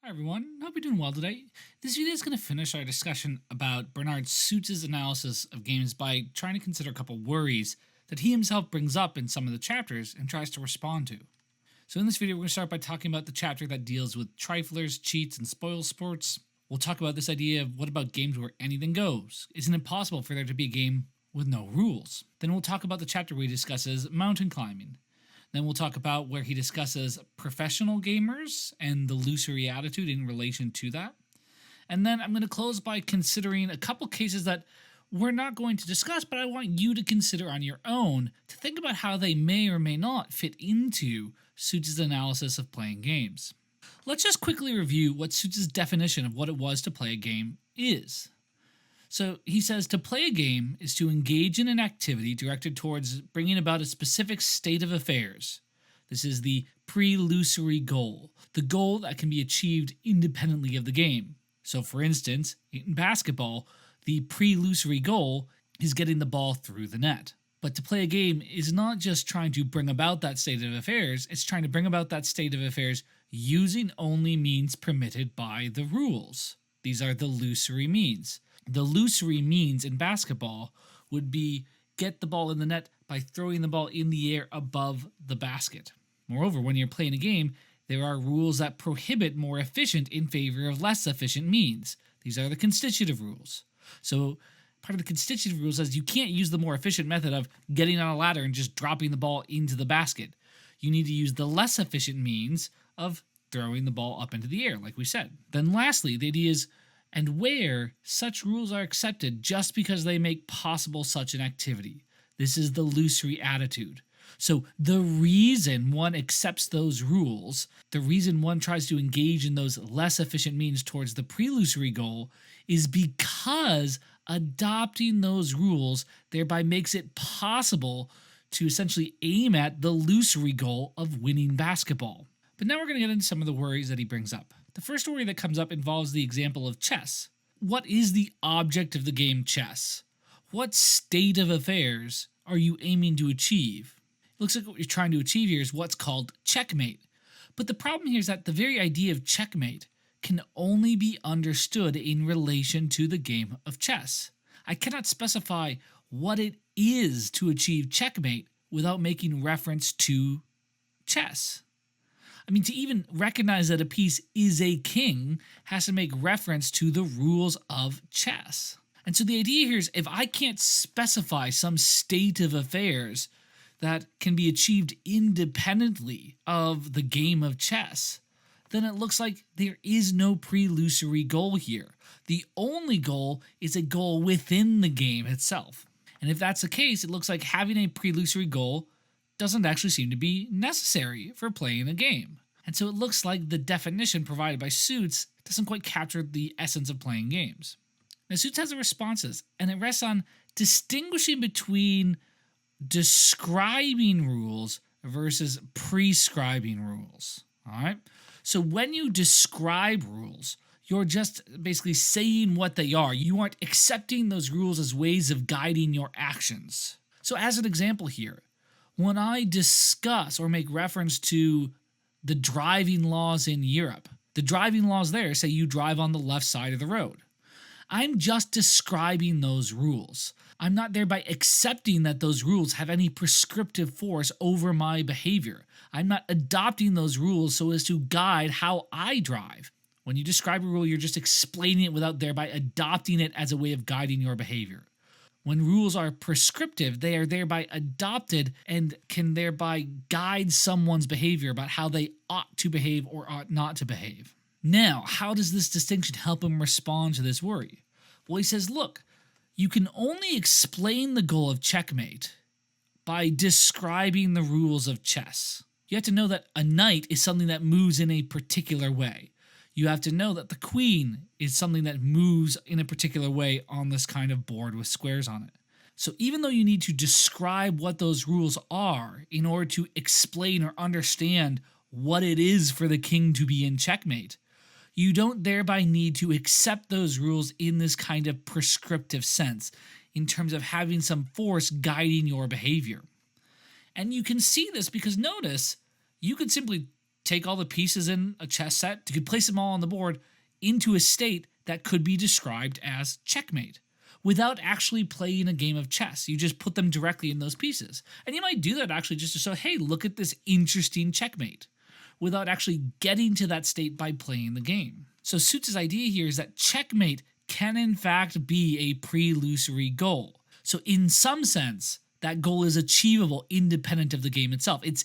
Hi everyone, hope you're doing well today. This video is going to finish our discussion about Bernard Suits' analysis of games by trying to consider a couple worries that he himself brings up in some of the chapters and tries to respond to. So in this video we're going to start by talking about the chapter that deals with triflers, cheats, and spoil sports. We'll talk about this idea of what about games where anything goes? Isn't it possible for there to be a game with no rules? Then we'll talk about the chapter where he discusses mountain climbing. Then we'll talk about where he discusses professional gamers and the illusory attitude in relation to that. And then I'm going to close by considering a couple cases that we're not going to discuss, but I want you to consider on your own to think about how they may or may not fit into Suits' analysis of playing games. Let's just quickly review what Suits' definition of what it was to play a game is. So he says to play a game is to engage in an activity directed towards bringing about a specific state of affairs. This is the pre-illusory goal, the goal that can be achieved independently of the game. So for instance, in basketball, the pre-illusory goal is getting the ball through the net. But to play a game is not just trying to bring about that state of affairs, it's trying to bring about that state of affairs using only means permitted by the rules. These are the illusory means. The illusory means in basketball would be get the ball in the net by throwing the ball in the air above the basket. Moreover, when you're playing a game, there are rules that prohibit more efficient in favor of less efficient means. These are the constitutive rules. So part of the constitutive rules says you can't use the more efficient method of getting on a ladder and just dropping the ball into the basket. You need to use the less efficient means of throwing the ball up into the air, like we said. Then lastly, the idea is and where such rules are accepted just because they make possible such an activity. This is the illusory attitude. So the reason one accepts those rules, the reason one tries to engage in those less efficient means towards the pre-illusory goal is because adopting those rules thereby makes it possible to essentially aim at the illusory goal of winning basketball. But now we're going to get into some of the worries that he brings up. The first worry that comes up involves the example of chess. What is the object of the game chess? What state of affairs are you aiming to achieve? It looks like what you're trying to achieve here is what's called checkmate. But the problem here is that the very idea of checkmate can only be understood in relation to the game of chess. I cannot specify what it is to achieve checkmate without making reference to chess. I mean, to even recognize that a piece is a king has to make reference to the rules of chess. And so the idea here is if I can't specify some state of affairs that can be achieved independently of the game of chess, then it looks like there is no pre-illusory goal here. The only goal is a goal within the game itself. And if that's the case, it looks like having a pre-illusory goal doesn't actually seem to be necessary for playing a game. And so it looks like the definition provided by Suits doesn't quite capture the essence of playing games. Now Suits has the responses, and it rests on distinguishing between describing rules versus prescribing rules. Alright? So when you describe rules, you're just basically saying what they are. You aren't accepting those rules as ways of guiding your actions. So as an example here, when I discuss or make reference to the driving laws in Europe, the driving laws there say you drive on the left side of the road. I'm just describing those rules. I'm not thereby accepting that those rules have any prescriptive force over my behavior. I'm not adopting those rules so as to guide how I drive. When you describe a rule, you're just explaining it without thereby adopting it as a way of guiding your behavior. When rules are prescriptive, they are thereby adopted and can thereby guide someone's behavior about how they ought to behave or ought not to behave. Now, how does this distinction help him respond to this worry? Well, he says, look, you can only explain the goal of checkmate by describing the rules of chess. You have to know that a knight is something that moves in a particular way. You have to know that the queen is something that moves in a particular way on this kind of board with squares on it. So even though you need to describe what those rules are in order to explain or understand what it is for the king to be in checkmate, you don't thereby need to accept those rules in this kind of prescriptive sense, in terms of having some force guiding your behavior. And you can see this because notice, you could simply take all the pieces in a chess set, you could place them all on the board into a state that could be described as checkmate without actually playing a game of chess. You just put them directly in those pieces. And you might do that actually just to show, hey, look at this interesting checkmate, without actually getting to that state by playing the game. So Suits' idea here is that checkmate can in fact be a pre-illusory goal. So in some sense, that goal is achievable independent of the game itself. It's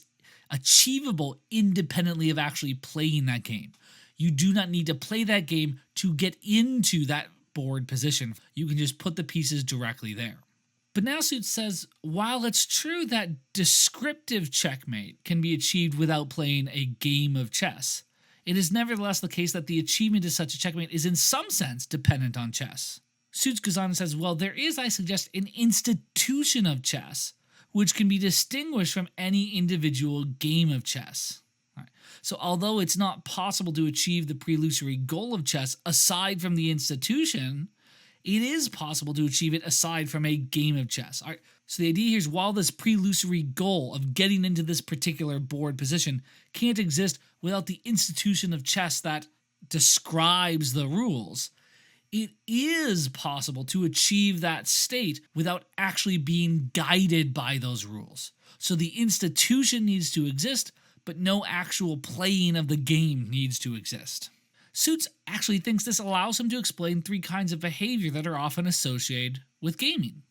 achievable independently of actually playing that game. You do not need to play that game to get into that board position. You can just put the pieces directly there. But now Suits says, while it's true that descriptive checkmate can be achieved without playing a game of chess, it is nevertheless the case that the achievement of such a checkmate is in some sense dependent on chess. Suits goes on and says, well, there is, I suggest, an institution of chess which can be distinguished from any individual game of chess. All right. So although it's not possible to achieve the pre-illusory goal of chess aside from the institution, it is possible to achieve it aside from a game of chess. All right. So the idea here is, while this pre-illusory goal of getting into this particular board position can't exist without the institution of chess that describes the rules, it is possible to achieve that state without actually being guided by those rules. So the institution needs to exist, but no actual playing of the game needs to exist. Suits actually thinks this allows him to explain three kinds of behavior that are often associated with gaming.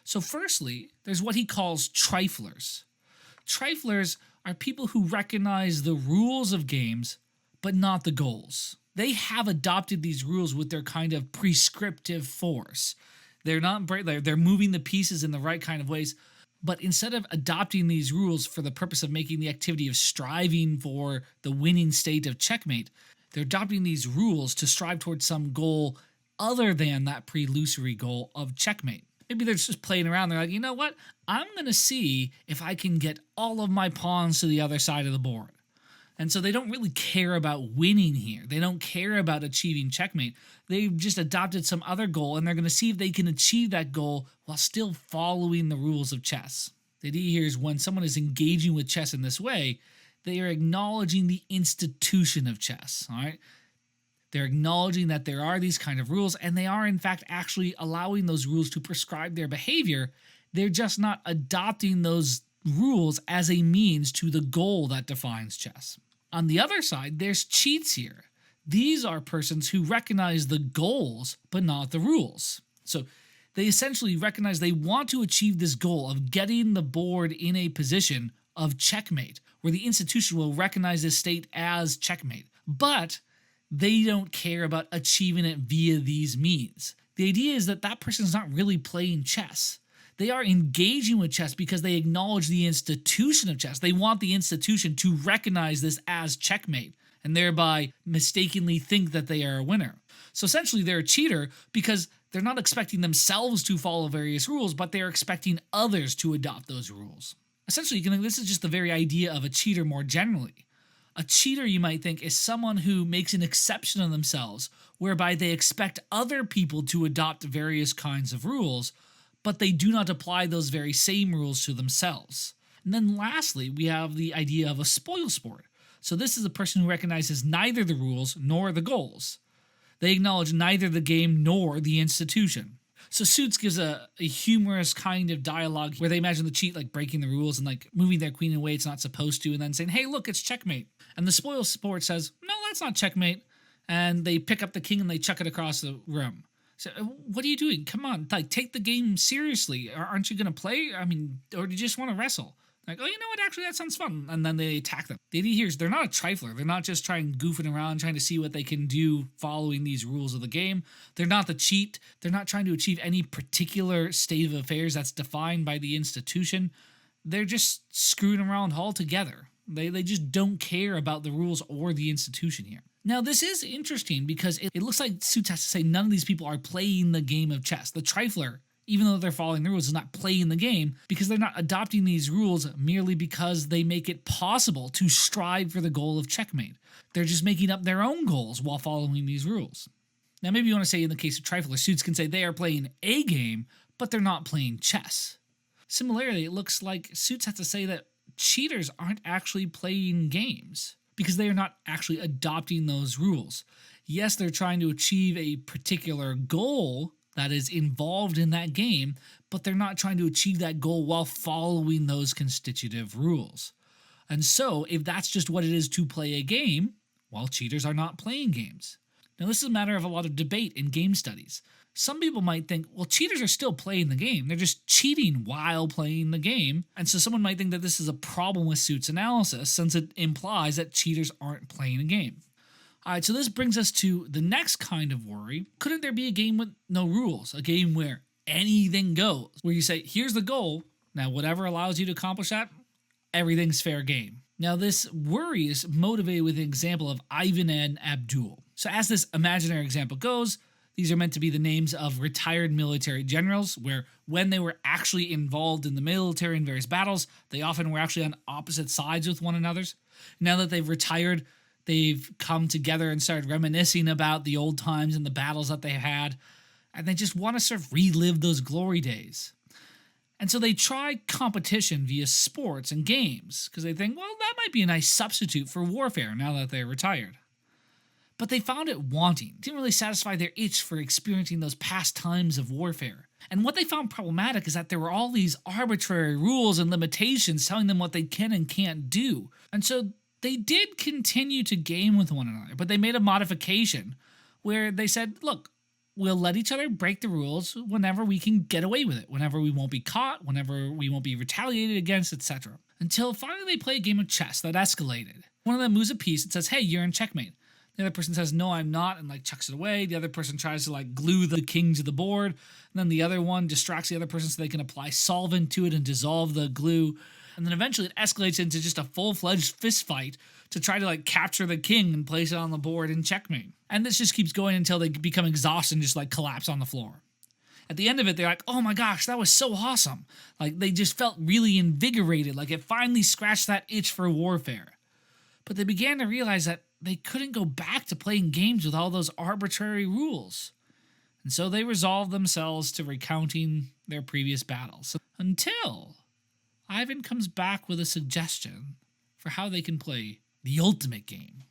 So firstly, there's what he calls triflers. Triflers are people who recognize the rules of games, but not the goals. They have adopted these rules with their kind of prescriptive force. They're moving the pieces in the right kind of ways, but instead of adopting these rules for the purpose of making the activity of striving for the winning state of checkmate, they're adopting these rules to strive towards some goal other than that pre-illusory goal of checkmate. Maybe they're just playing around. They're like, you know what? I'm going to see if I can get all of my pawns to the other side of the board. And so they don't really care about winning here. They don't care about achieving checkmate. They've just adopted some other goal, and they're going to see if they can achieve that goal while still following the rules of chess. The idea here is, when someone is engaging with chess in this way, they are acknowledging the institution of chess. All right? They're acknowledging that there are these kind of rules, and they are in fact actually allowing those rules to prescribe their behavior. They're just not adopting those rules as a means to the goal that defines chess. On the other side, there's cheats here. These are persons who recognize the goals, but not the rules. So they essentially recognize they want to achieve this goal of getting the board in a position of checkmate, where the institution will recognize this state as checkmate. But they don't care about achieving it via these means. The idea is that that person is not really playing chess. They are engaging with chess because they acknowledge the institution of chess. They want the institution to recognize this as checkmate and thereby mistakenly think that they are a winner. So essentially they're a cheater because they're not expecting themselves to follow various rules, but they're expecting others to adopt those rules. Essentially, this is just the very idea of a cheater more generally. A cheater, you might think, is someone who makes an exception of themselves, whereby they expect other people to adopt various kinds of rules, but they do not apply those very same rules to themselves. And then lastly, we have the idea of a spoilsport. So this is a person who recognizes neither the rules nor the goals. They acknowledge neither the game nor the institution. So Suits gives a humorous kind of dialogue where they imagine the cheat like breaking the rules and like moving their queen in a way it's not supposed to, and then saying, hey, look, it's checkmate. And the spoilsport says, no, that's not checkmate. And they pick up the king and they chuck it across the room. So what are you doing? Come on, like, take the game seriously. Aren't you going to play? I mean, or do you just want to wrestle? Like, oh, you know what? Actually, that sounds fun. And then they attack them. The idea here is they're not a trifler. They're not just goofing around, trying to see what they can do following these rules of the game. They're not the cheat. They're not trying to achieve any particular state of affairs that's defined by the institution. They're just screwing around altogether. They just don't care about the rules or the institution here. Now, this is interesting because it looks like Suits has to say none of these people are playing the game of chess. The trifler, even though they're following the rules, is not playing the game because they're not adopting these rules merely because they make it possible to strive for the goal of checkmate. They're just making up their own goals while following these rules. Now, maybe you want to say in the case of trifler, Suits can say they are playing a game, but they're not playing chess. Similarly, it looks like Suits has to say that cheaters aren't actually playing games because they are not actually adopting those rules. Yes, they're trying to achieve a particular goal that is involved in that game, but they're not trying to achieve that goal while following those constitutive rules. And so, if that's just what it is to play a game, well, cheaters are not playing games. Now, this is a matter of a lot of debate in game studies. Some people might think, well, cheaters are still playing the game. They're just cheating while playing the game. And so someone might think that this is a problem with Suits analysis, since it implies that cheaters aren't playing a game. All right, so this brings us to the next kind of worry. Couldn't there be a game with no rules? A game where anything goes? Where you say, here's the goal. Now, whatever allows you to accomplish that, everything's fair game. Now, this worry is motivated with an example of Ivan and Abdul. So as this imaginary example goes, these are meant to be the names of retired military generals, where when they were actually involved in the military in various battles, they often were actually on opposite sides with one another. Now that they've retired, they've come together and started reminiscing about the old times and the battles that they had, and they just want to sort of relive those glory days. And so they try competition via sports and games, because they think, well, that might be a nice substitute for warfare now that they're retired. But they found it wanting. It didn't really satisfy their itch for experiencing those past times of warfare. And what they found problematic is that there were all these arbitrary rules and limitations telling them what they can and can't do. And so they did continue to game with one another, but they made a modification where they said, look, we'll let each other break the rules whenever we can get away with it, whenever we won't be caught, whenever we won't be retaliated against, etc. Until finally they play a game of chess that escalated. One of them moves a piece and says, hey, you're in checkmate. The other person says, no, I'm not, and chucks it away. The other person tries to glue the king to the board. And then the other one distracts the other person so they can apply solvent to it and dissolve the glue. And then eventually it escalates into just a full-fledged fist fight to try to capture the king and place it on the board in checkmate. And this just keeps going until they become exhausted and just collapse on the floor. At the end of it, they're like, oh my gosh, that was so awesome. They just felt really invigorated, it finally scratched that itch for warfare. But they began to realize that they couldn't go back to playing games with all those arbitrary rules. And so they resolved themselves to recounting their previous battles. Until Ivan comes back with a suggestion for how they can play the ultimate game.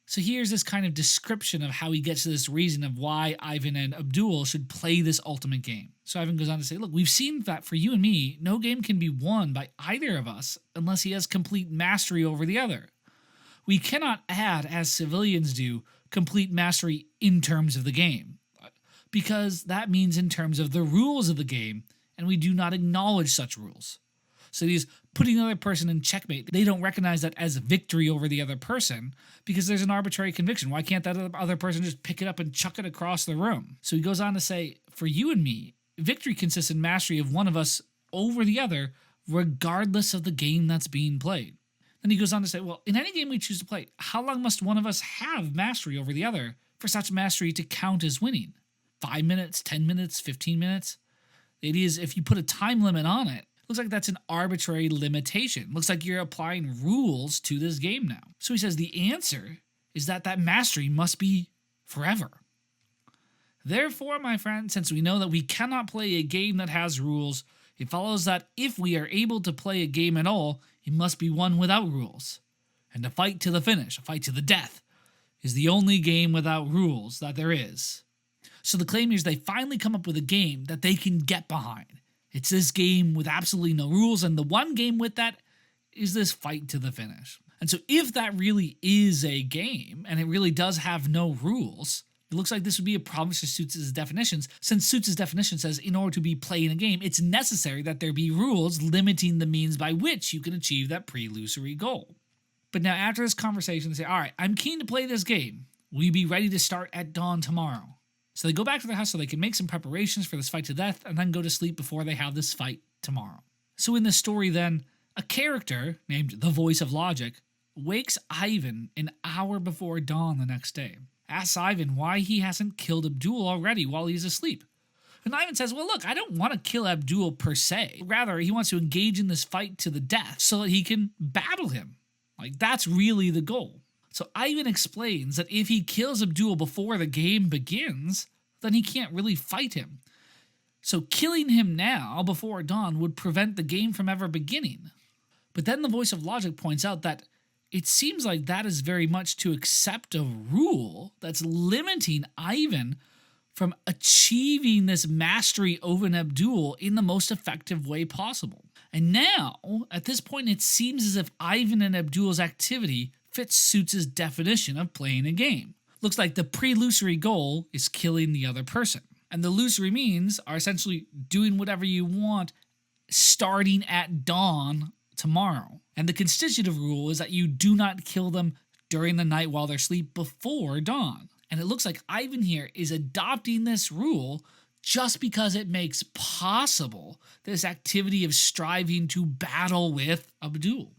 So here's this kind of description of how he gets to this reason of why Ivan and Abdul should play this ultimate game. So Ivan goes on to say, look, we've seen that for you and me, no game can be won by either of us unless he has complete mastery over the other. We cannot add, as civilians do, complete mastery in terms of the game, because that means in terms of the rules of the game, and we do not acknowledge such rules. So he's putting the other person in checkmate. They don't recognize that as victory over the other person because there's an arbitrary conviction. Why can't that other person just pick it up and chuck it across the room? So he goes on to say, for you and me, victory consists in mastery of one of us over the other, regardless of the game that's being played. Then he goes on to say, well, in any game we choose to play, how long must one of us have mastery over the other for such mastery to count as winning? 5 minutes, 10 minutes, 15 minutes? The idea is if you put a time limit on it, looks like that's an arbitrary limitation. Looks like you're applying rules to this game now. So he says the answer is that mastery must be forever. Therefore, my friend, since we know that we cannot play a game that has rules, it follows that if we are able to play a game at all, it must be one without rules. And a fight to the finish, a fight to the death, is the only game without rules that there is. So the claim is they finally come up with a game that they can get behind. It's this game with absolutely no rules, and the one game with that is this fight to the finish. And so if that really is a game, and it really does have no rules, it looks like this would be a problem for Suits' definitions, since Suits' definition says in order to be playing a game, it's necessary that there be rules limiting the means by which you can achieve that pre-illusory goal. But now after this conversation, they say, all right, I'm keen to play this game. Will you be ready to start at dawn tomorrow? So they go back to their house so they can make some preparations for this fight to death and then go to sleep before they have this fight tomorrow. So in this story then, a character named the Voice of Logic wakes Ivan an hour before dawn the next day. Asks Ivan why he hasn't killed Abdul already while he's asleep. And Ivan says, well, look, I don't want to kill Abdul per se. Rather, he wants to engage in this fight to the death so that he can battle him. That's really the goal. So Ivan explains that if he kills Abdul before the game begins, then he can't really fight him. So killing him now, before dawn, would prevent the game from ever beginning. But then the Voice of Logic points out that it seems like that is very much to accept a rule that's limiting Ivan from achieving this mastery over Abdul in the most effective way possible. And now, at this point, it seems as if Ivan and Abdul's activity fits Suits' definition of playing a game. Looks like the pre-lusory goal is killing the other person. And the lusory means are essentially doing whatever you want starting at dawn tomorrow. And the constitutive rule is that you do not kill them during the night while they're asleep before dawn. And it looks like Ivan here is adopting this rule just because it makes possible this activity of striving to battle with Abdul.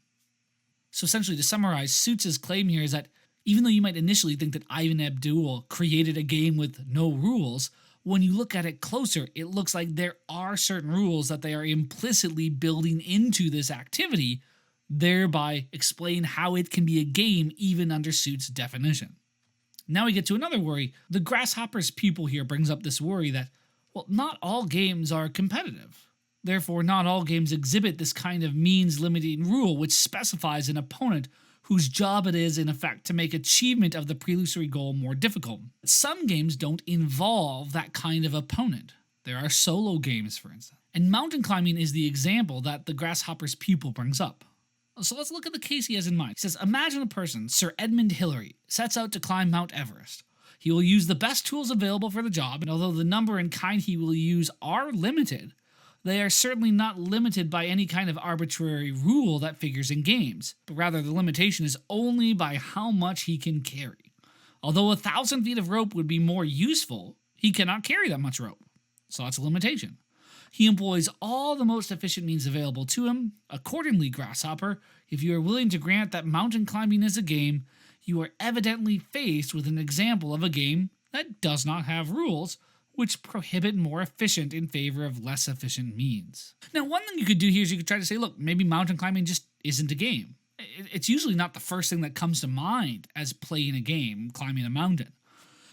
So essentially, to summarize, Suits' claim here is that even though you might initially think that Ivan and Abdul created a game with no rules, when you look at it closer, it looks like there are certain rules that they are implicitly building into this activity, thereby explain how it can be a game even under Suits' definition. Now we get to another worry. The grasshopper's pupil here brings up this worry that, well, not all games are competitive. Therefore, not all games exhibit this kind of means-limiting rule which specifies an opponent whose job it is, in effect, to make achievement of the pre-lusory goal more difficult. Some games don't involve that kind of opponent. There are solo games, for instance. And mountain climbing is the example that the grasshopper's pupil brings up. So let's look at the case he has in mind. He says, imagine a person, Sir Edmund Hillary, sets out to climb Mount Everest. He will use the best tools available for the job, and although the number and kind he will use are limited, they are certainly not limited by any kind of arbitrary rule that figures in games, but rather the limitation is only by how much he can carry. Although 1,000 feet of rope would be more useful, he cannot carry that much rope, so that's a limitation. He employs all the most efficient means available to him. Accordingly, Grasshopper, if you are willing to grant that mountain climbing is a game, you are evidently faced with an example of a game that does not have rules, which prohibit more efficient in favor of less efficient means. Now, one thing you could do here is you could try to say, look, maybe mountain climbing just isn't a game. It's usually not the first thing that comes to mind as playing a game, climbing a mountain.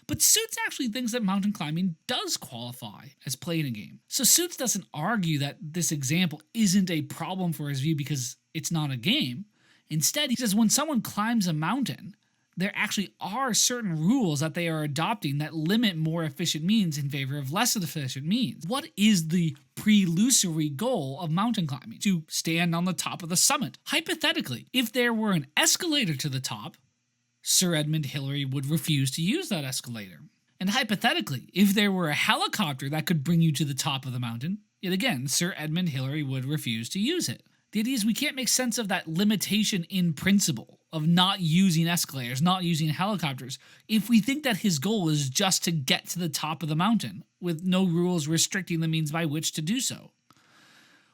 But Suits actually thinks that mountain climbing does qualify as playing a game. So Suits doesn't argue that this example isn't a problem for his view because it's not a game. Instead, he says when someone climbs a mountain, there actually are certain rules that they are adopting that limit more efficient means in favor of less efficient means. What is the pre-lusory goal of mountain climbing? To stand on the top of the summit. Hypothetically, if there were an escalator to the top, Sir Edmund Hillary would refuse to use that escalator. And hypothetically, if there were a helicopter that could bring you to the top of the mountain, yet again, Sir Edmund Hillary would refuse to use it. The idea is we can't make sense of that limitation in principle of not using escalators, not using helicopters, if we think that his goal is just to get to the top of the mountain, with no rules restricting the means by which to do so.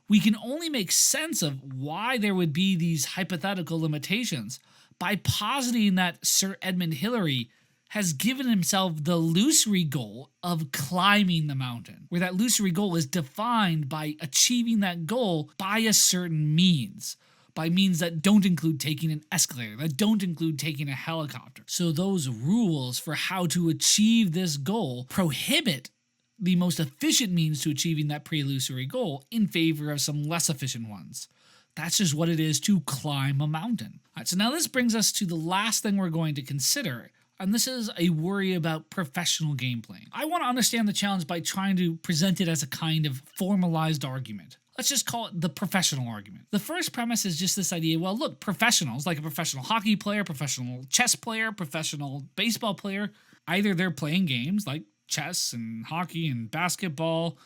We can only make sense of why there would be these hypothetical limitations by positing that Sir Edmund Hillary has given himself the lusory goal of climbing the mountain, where that lusory goal is defined by achieving that goal by a certain means, by means that don't include taking an escalator, that don't include taking a helicopter. So those rules for how to achieve this goal prohibit the most efficient means to achieving that pre-lusory goal in favor of some less efficient ones. That's just what it is to climb a mountain. All right, so now this brings us to the last thing we're going to consider, and this is a worry about professional gameplay. I want to understand the challenge by trying to present it as a kind of formalized argument. Let's just call it the professional argument. The first premise is just this idea, well, look, professionals, like a professional hockey player, professional chess player, professional baseball player, either they're playing games like chess and hockey and basketball,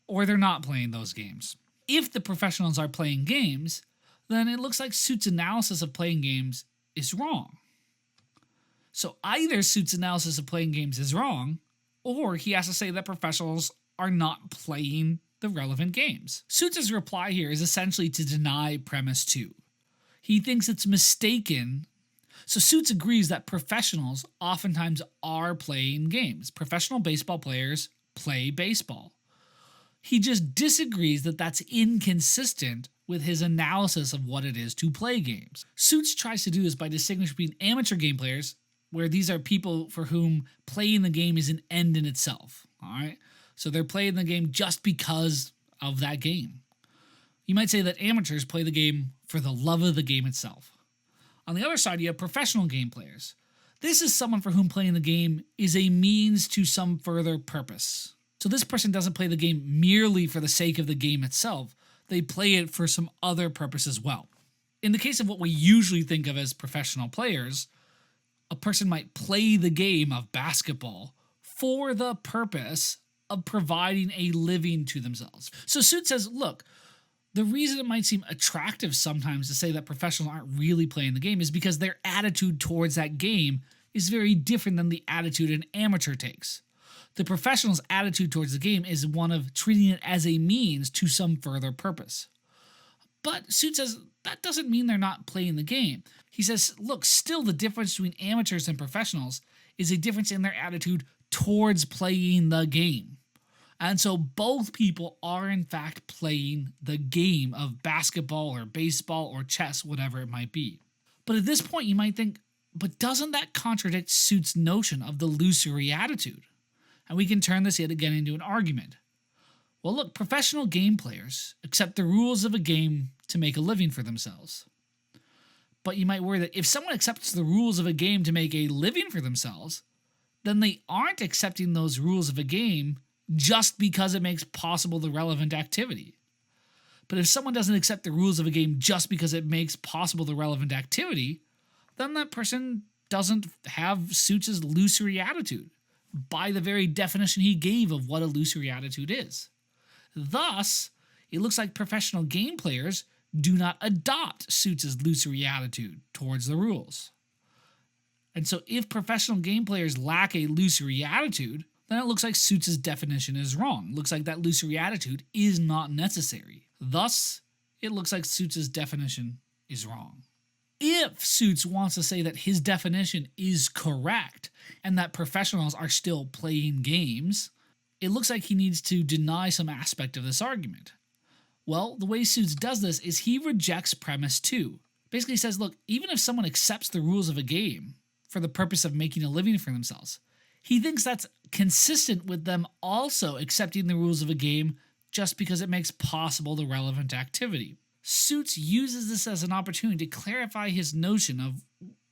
or they're not playing those games. If the professionals are playing games, then it looks like Suits' analysis of playing games is wrong. So either Suits' analysis of playing games is wrong, or he has to say that professionals are not playing the relevant games. Suits' reply here is essentially to deny premise 2. He thinks it's mistaken. So Suits agrees that professionals oftentimes are playing games. Professional baseball players play baseball. He just disagrees that that's inconsistent with his analysis of what it is to play games. Suits tries to do this by distinguishing between amateur game players, where these are people for whom playing the game is an end in itself. All right? So they're playing the game just because of that game. You might say that amateurs play the game for the love of the game itself. On the other side, you have professional game players. This is someone for whom playing the game is a means to some further purpose. So this person doesn't play the game merely for the sake of the game itself. They play it for some other purpose as well. In the case of what we usually think of as professional players, a person might play the game of basketball for the purpose of providing a living to themselves. So Suits says, look, the reason it might seem attractive sometimes to say that professionals aren't really playing the game is because their attitude towards that game is very different than the attitude an amateur takes. The professional's attitude towards the game is one of treating it as a means to some further purpose. But Suits says that doesn't mean they're not playing the game. He says, look, still the difference between amateurs and professionals is a difference in their attitude towards playing the game. And so both people are in fact playing the game of basketball or baseball or chess, whatever it might be. But at this point you might think, but doesn't that contradict Suits' notion of the illusory attitude? And we can turn this yet again into an argument. Well, look, professional game players accept the rules of a game to make a living for themselves. But you might worry that if someone accepts the rules of a game to make a living for themselves, then they aren't accepting those rules of a game just because it makes possible the relevant activity. But if someone doesn't accept the rules of a game just because it makes possible the relevant activity, then that person doesn't have Suits' illusory attitude, by the very definition he gave of what illusory attitude is. Thus, it looks like professional game players do not adopt Suits' illusory attitude towards the rules. And so if professional game players lack a illusory attitude, then it looks like Suits' definition is wrong. It looks like that illusory attitude is not necessary. Thus, it looks like Suits' definition is wrong. If Suits wants to say that his definition is correct and that professionals are still playing games, it looks like he needs to deny some aspect of this argument. Well, the way Suits does this is he rejects premise 2. Basically he says, look, even if someone accepts the rules of a game for the purpose of making a living for themselves, he thinks that's consistent with them also accepting the rules of a game just because it makes possible the relevant activity. Suits uses this as an opportunity to clarify his notion of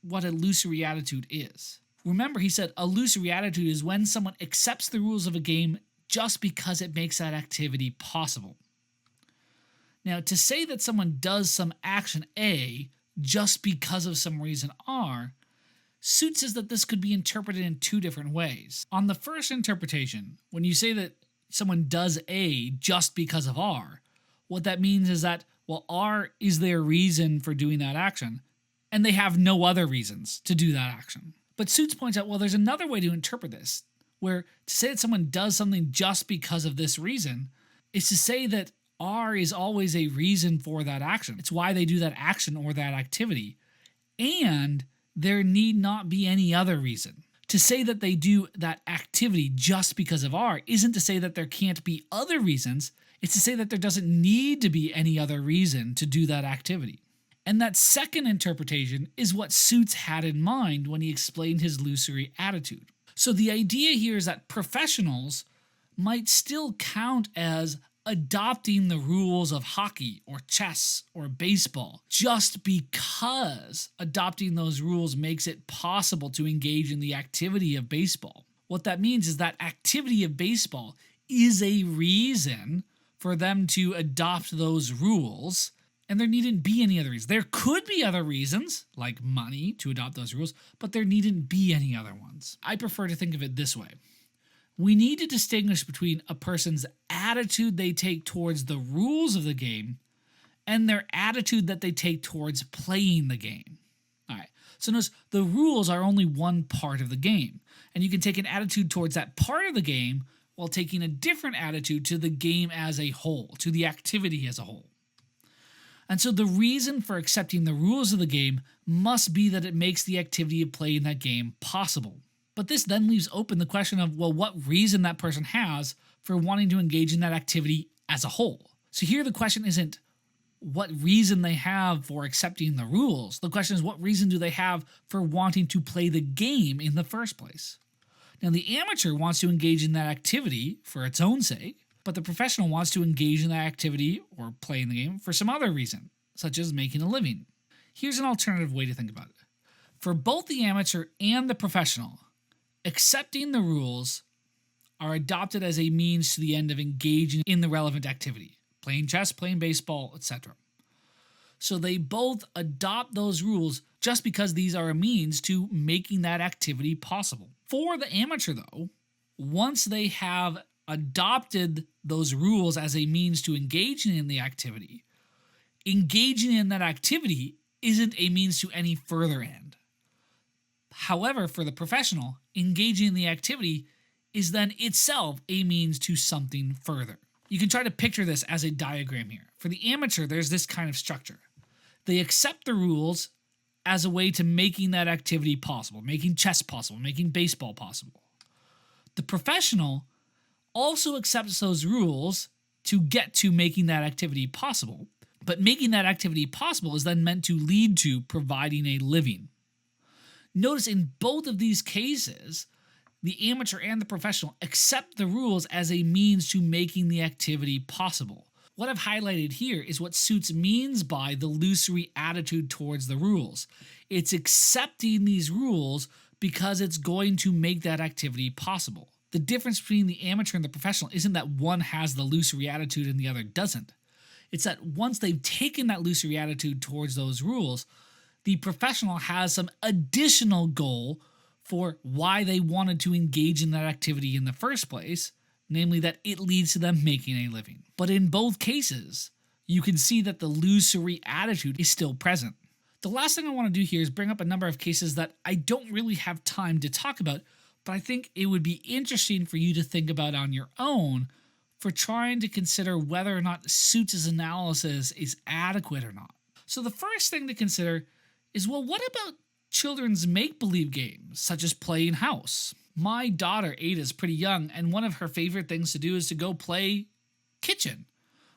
what a illusory attitude is. Remember, he said illusory attitude is when someone accepts the rules of a game just because it makes that activity possible. Now, to say that someone does some action A just because of some reason R, Suits says that this could be interpreted in two different ways. On the first interpretation, when you say that someone does A just because of R, what that means is that, well, R is their reason for doing that action, and they have no other reasons to do that action. But Suits points out, well, there's another way to interpret this, where to say that someone does something just because of this reason is to say that R is always a reason for that action. It's why they do that action or that activity. And there need not be any other reason. To say that they do that activity just because of R isn't to say that there can't be other reasons. It's to say that there doesn't need to be any other reason to do that activity. And that second interpretation is what Suits had in mind when he explained his illusory attitude. So the idea here is that professionals might still count as adopting the rules of hockey or chess or baseball just because adopting those rules makes it possible to engage in the activity of baseball. What that means is that activity of baseball is a reason for them to adopt those rules, and there needn't be any other reasons. There could be other reasons, like money, to adopt those rules, but there needn't be any other ones. I prefer to think of it this way. We need to distinguish between a person's attitude they take towards the rules of the game and their attitude that they take towards playing the game. All right, so notice the rules are only one part of the game, and you can take an attitude towards that part of the game while taking a different attitude to the game as a whole, to the activity as a whole. And so the reason for accepting the rules of the game must be that it makes the activity of playing that game possible. But this then leaves open the question of, well, what reason that person has for wanting to engage in that activity as a whole. So here the question isn't what reason they have for accepting the rules. The question is, what reason do they have for wanting to play the game in the first place? Now, the amateur wants to engage in that activity for its own sake, but the professional wants to engage in that activity or play in the game for some other reason, such as making a living. Here's an alternative way to think about it. For both the amateur and the professional, accepting the rules are adopted as a means to the end of engaging in the relevant activity, playing chess, playing baseball, etc. So they both adopt those rules just because these are a means to making that activity possible. For the amateur, though, once they have adopted those rules as a means to engaging in the activity, engaging in that activity isn't a means to any further end. However, for the professional, engaging in the activity is then itself a means to something further. You can try to picture this as a diagram here. For the amateur, there's this kind of structure. They accept the rules as a way to making that activity possible, making chess possible, making baseball possible. The professional also accepts those rules to get to making that activity possible, but making that activity possible is then meant to lead to providing a living. Notice in both of these cases, the amateur and the professional accept the rules as a means to making the activity possible. What I've highlighted here is what Suits means by the illusory attitude towards the rules. It's accepting these rules because it's going to make that activity possible. The difference between the amateur and the professional isn't that one has the illusory attitude and the other doesn't. It's that once they've taken that illusory attitude towards those rules, the professional has some additional goal for why they wanted to engage in that activity in the first place, namely that it leads to them making a living. But in both cases, you can see that the illusory attitude is still present. The last thing I want to do here is bring up a number of cases that I don't really have time to talk about, but I think it would be interesting for you to think about on your own for trying to consider whether or not Suits' analysis is adequate or not. So the first thing to consider is, well, what about children's make-believe games, such as playing house? My daughter, Ada, is pretty young, and one of her favorite things to do is to go play kitchen,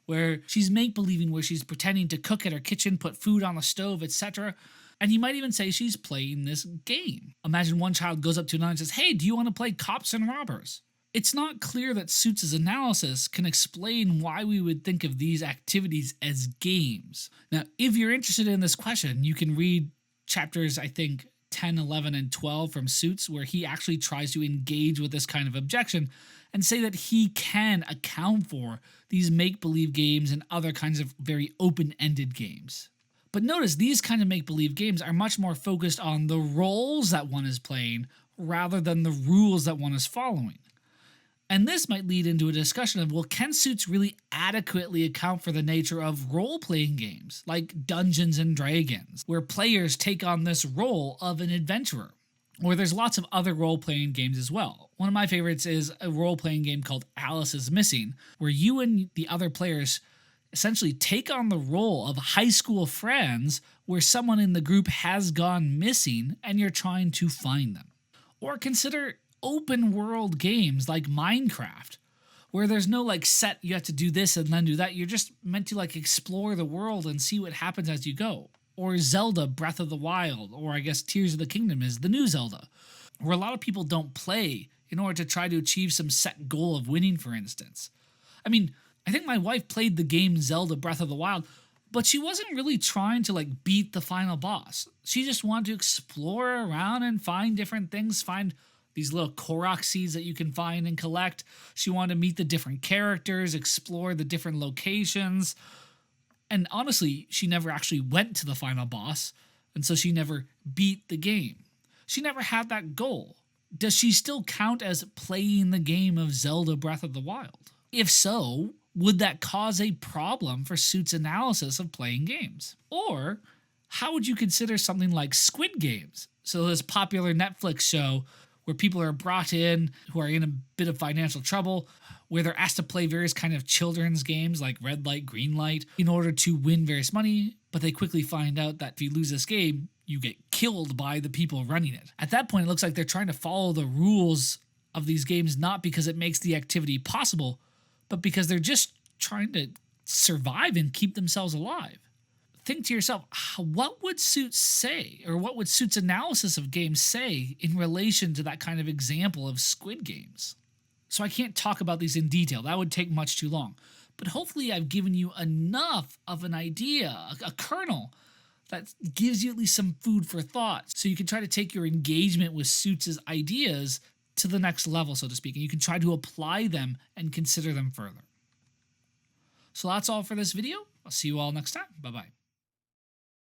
where she's make-believing, where she's pretending to cook at her kitchen, put food on the stove, etc. And you might even say she's playing this game. Imagine one child goes up to another and says, "Hey, do you want to play cops and robbers?" It's not clear that Suits' analysis can explain why we would think of these activities as games. Now, if you're interested in this question, you can read chapters, I think, 10, 11, and 12 from Suits, where he actually tries to engage with this kind of objection and say that he can account for these make-believe games and other kinds of very open-ended games. But notice, these kind of make-believe games are much more focused on the roles that one is playing rather than the rules that one is following. And this might lead into a discussion of, well, can Suits really adequately account for the nature of role-playing games, like Dungeons and Dragons, where players take on this role of an adventurer? Or there's lots of other role-playing games as well. One of my favorites is a role-playing game called Alice is Missing, where you and the other players essentially take on the role of high school friends where someone in the group has gone missing and you're trying to find them. Or consider open world games like Minecraft, where there's no set, you have to do this and then do that. You're just meant to explore the world and see what happens as you go. Or Zelda Breath of the Wild, or I guess Tears of the Kingdom is the new Zelda, where a lot of people don't play in order to try to achieve some set goal of winning, for instance. I mean, I think my wife played the game Zelda Breath of the Wild, but she wasn't really trying to beat the final boss. She just wanted to explore around and find different things, find these little Korok seeds that you can find and collect. She wanted to meet the different characters, explore the different locations. And honestly, she never actually went to the final boss, and so she never beat the game. She never had that goal. Does she still count as playing the game of Zelda Breath of the Wild? If so, would that cause a problem for Suits' analysis of playing games? Or how would you consider something like Squid Games? So this popular Netflix show where people are brought in who are in a bit of financial trouble, where they're asked to play various kind of children's games like red light, green light, in order to win various money, but they quickly find out that if you lose this game, you get killed by the people running it. At that point, it looks like they're trying to follow the rules of these games, not because it makes the activity possible, but because they're just trying to survive and keep themselves alive. Think to yourself, what would Suits say, or what would Suits' analysis of games say in relation to that kind of example of Squid Games? So I can't talk about these in detail. That would take much too long. But hopefully I've given you enough of an idea, a kernel, that gives you at least some food for thought. So you can try to take your engagement with Suits' ideas to the next level, so to speak, and you can try to apply them and consider them further. So that's all for this video. I'll see you all next time. Bye-bye.